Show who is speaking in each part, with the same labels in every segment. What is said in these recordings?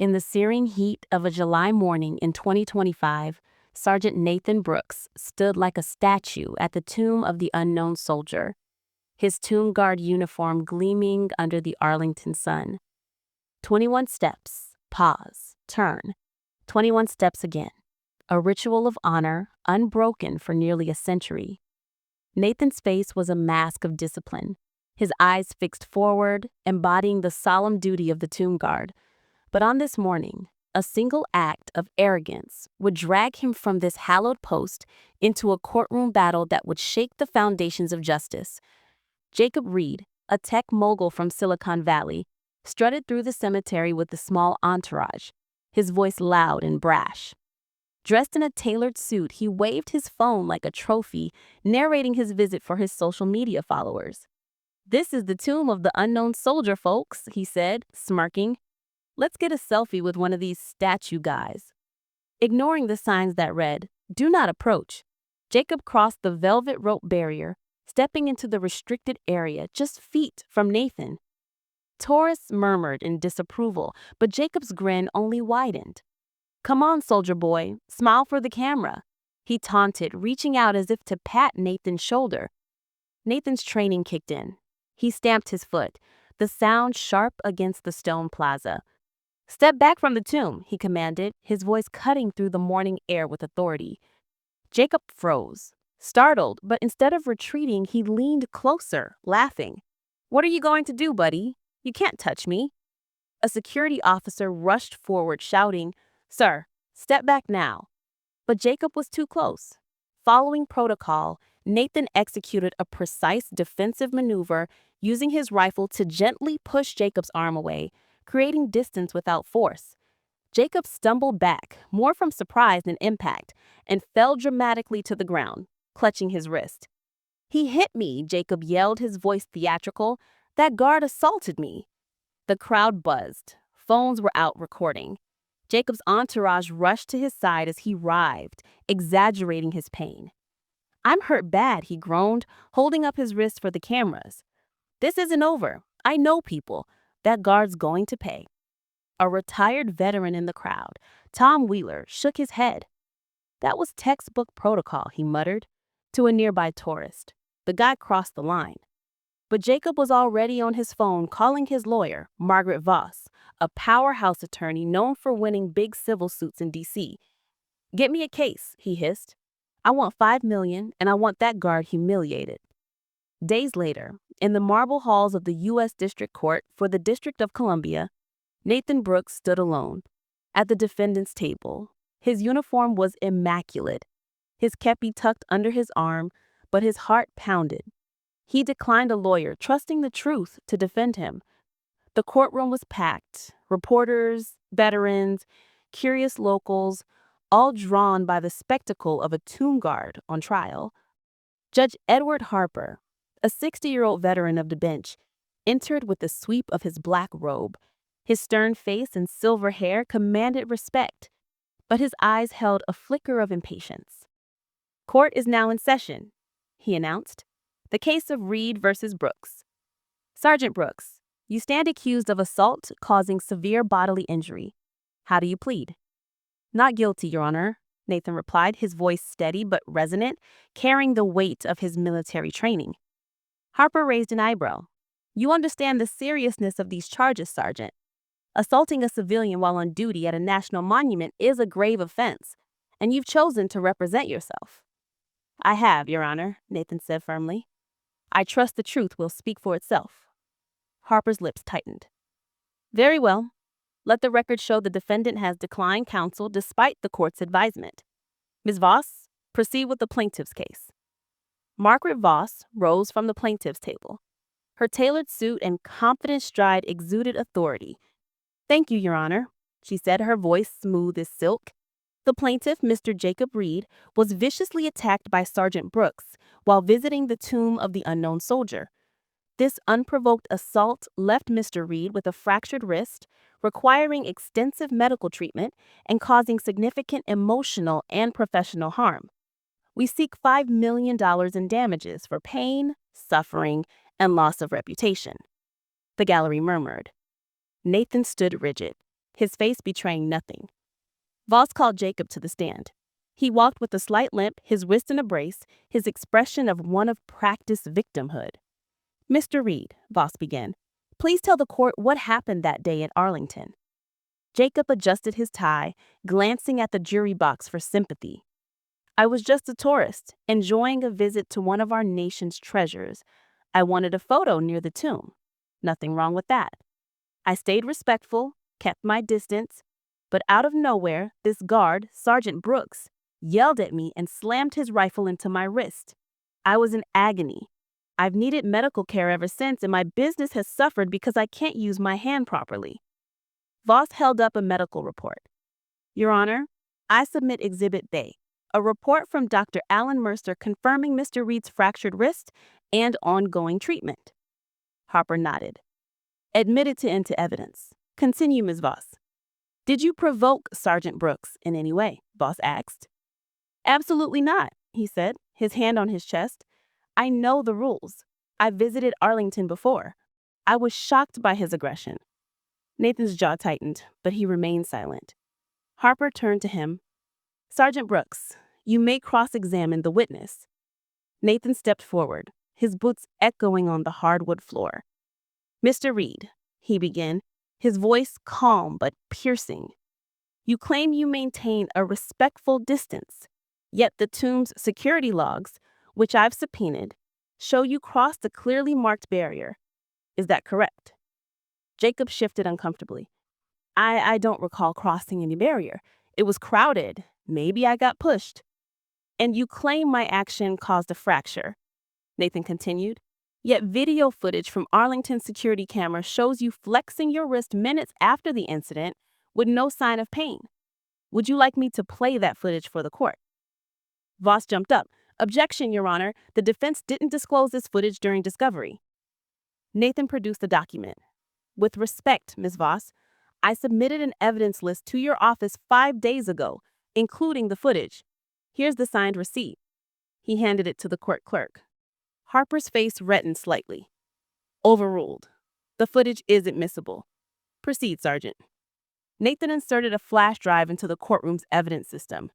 Speaker 1: In the searing heat of a July morning in 2025, Sergeant Nathan Brooks stood like a statue at the tomb of the unknown soldier, his tomb guard uniform gleaming under the Arlington sun. 21 steps, pause, turn. 21 steps again. A ritual of honor, unbroken for nearly a century. Nathan's face was a mask of discipline, his eyes fixed forward, embodying the solemn duty of the tomb guard. But on this morning, a single act of arrogance would drag him from this hallowed post into a courtroom battle that would shake the foundations of justice. Jacob Reed, a tech mogul from Silicon Valley, strutted through the cemetery with a small entourage, his voice loud and brash. Dressed in a tailored suit, he waved his phone like a trophy, narrating his visit for his social media followers. "This is the tomb of the unknown soldier, folks," he said, smirking. "Let's get a selfie with one of these statue guys." Ignoring the signs that read, "Do not approach," Jacob crossed the velvet rope barrier, stepping into the restricted area just feet from Nathan. Tourists murmured in disapproval, but Jacob's grin only widened. "Come on, soldier boy, smile for the camera," he taunted, reaching out as if to pat Nathan's shoulder. Nathan's training kicked in. He stamped his foot, the sound sharp against the stone plaza. "Step back from the tomb," he commanded, his voice cutting through the morning air with authority. Jacob froze, startled, but instead of retreating, he leaned closer, laughing. "What are you going to do, buddy? You can't touch me." A security officer rushed forward, shouting, "Sir, step back now." But Jacob was too close. Following protocol, Nathan executed a precise defensive maneuver, using his rifle to gently push Jacob's arm away, creating distance without force. Jacob stumbled back, more from surprise than impact, and fell dramatically to the ground, clutching his wrist. "He hit me," Jacob yelled, his voice theatrical. "That guard assaulted me." The crowd buzzed. Phones were out recording. Jacob's entourage rushed to his side as he writhed, exaggerating his pain. "I'm hurt bad," he groaned, holding up his wrist for the cameras. "This isn't over. I know people. That guard's going to pay." A retired veteran in the crowd, Tom Wheeler, shook his head. "That was textbook protocol," he muttered. To a nearby tourist, "The guy crossed the line." But Jacob was already on his phone calling his lawyer, Margaret Voss, a powerhouse attorney known for winning big civil suits in D.C. "Get me a case," he hissed. "I want $5 million, and I want that guard humiliated." Days later, in the marble halls of the U.S. District Court for the District of Columbia, Nathan Brooks stood alone. At the defendant's table, his uniform was immaculate, his kepi tucked under his arm, but his heart pounded. He declined a lawyer, trusting the truth to defend him. The courtroom was packed, reporters, veterans, curious locals, all drawn by the spectacle of a tomb guard on trial. Judge Edward Harper, a 60-year-old veteran of the bench, entered with the sweep of his black robe. His stern face and silver hair commanded respect, but his eyes held a flicker of impatience. "Court is now in session," he announced. "The case of Reed versus Brooks. Sergeant Brooks, you stand accused of assault causing severe bodily injury. How do you plead?" "Not guilty, Your Honor," Nathan replied, his voice steady but resonant, carrying the weight of his military training. Harper raised an eyebrow. "You understand the seriousness of these charges, Sergeant. Assaulting a civilian while on duty at a national monument is a grave offense, and you've chosen to represent yourself." "I have, Your Honor," Nathan said firmly. "I trust the truth will speak for itself." Harper's lips tightened. "Very well. Let the record show the defendant has declined counsel despite the court's advisement. Ms. Voss, proceed with the plaintiff's case." Margaret Voss rose from the plaintiff's table. Her tailored suit and confident stride exuded authority. "Thank you, Your Honor," she said, her voice smooth as silk. The plaintiff, Mr. Jacob Reed, was viciously attacked by Sergeant Brooks while visiting the tomb of the unknown soldier. This unprovoked assault left Mr. Reed with a fractured wrist, requiring extensive medical treatment and causing significant emotional and professional harm. "We seek $5 million in damages for pain, suffering, and loss of reputation," the gallery murmured. Nathan stood rigid, his face betraying nothing. Voss called Jacob to the stand. He walked with a slight limp, his wrist in a brace, his expression of one of practiced victimhood. "Mr. Reed," Voss began, "please tell the court what happened that day at Arlington." Jacob adjusted his tie, glancing at the jury box for sympathy. "I was just a tourist, enjoying a visit to one of our nation's treasures. I wanted a photo near the tomb. Nothing wrong with that. I stayed respectful, kept my distance, but out of nowhere, this guard, Sergeant Brooks, yelled at me and slammed his rifle into my wrist. I was in agony. I've needed medical care ever since, and my business has suffered because I can't use my hand properly." Voss held up a medical report. "Your Honor, I submit Exhibit B, a report from Dr. Alan Mercer confirming Mr. Reed's fractured wrist and ongoing treatment." Harper nodded. "Admitted into evidence. Continue, Ms. Voss." "Did you provoke Sergeant Brooks in any way?" Voss asked. "Absolutely not," he said, his hand on his chest. "I know the rules. I visited Arlington before. I was shocked by his aggression." Nathan's jaw tightened, but he remained silent. Harper turned to him. "Sergeant Brooks, you may cross-examine the witness." Nathan stepped forward, his boots echoing on the hardwood floor. "Mr. Reed," he began, his voice calm but piercing, "you claim you maintain a respectful distance, yet the tomb's security logs, which I've subpoenaed, show you crossed a clearly marked barrier. Is that correct?" Jacob shifted uncomfortably. I don't recall crossing any barrier. It was crowded. Maybe I got pushed." "And you claim my action caused a fracture," Nathan continued. "Yet video footage from Arlington security camera shows you flexing your wrist minutes after the incident with no sign of pain. Would you like me to play that footage for the court?" Voss jumped up. "Objection, Your Honor. The defense didn't disclose this footage during discovery." Nathan produced the document. "With respect, Ms. Voss, I submitted an evidence list to your office 5 days ago, including the footage. Here's the signed receipt." He handed it to the court clerk. Harper's face reddened slightly. "Overruled. The footage is admissible. Proceed, Sergeant." Nathan inserted a flash drive into the courtroom's evidence system.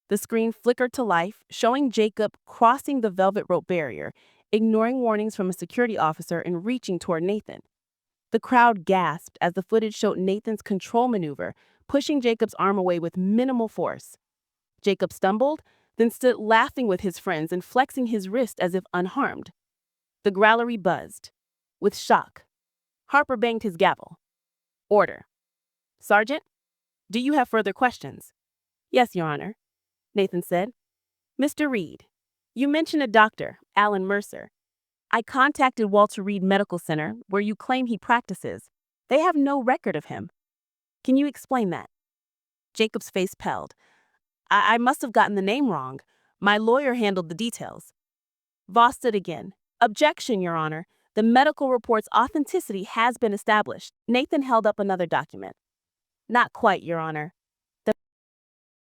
Speaker 1: The screen flickered to life, showing Jacob crossing the velvet rope barrier, ignoring warnings from a security officer and reaching toward Nathan. The crowd gasped as the footage showed Nathan's control maneuver, pushing Jacob's arm away with minimal force. Jacob stumbled, then stood laughing with his friends and flexing his wrist as if unharmed. The gallery buzzed. With shock, Harper banged his gavel. "Order." "Sergeant, do you have further questions?" "Yes, Your Honor," Nathan said. "Mr. Reed, you mentioned a doctor, Alan Mercer. I contacted Walter Reed Medical Center, where you claim he practices. They have no record of him. Can you explain that?" Jacob's face paled. I must have gotten the name wrong. My lawyer handled the details." Voss stood again. "Objection, Your Honor. The medical report's authenticity has been established." Nathan held up another document. "Not quite, Your Honor.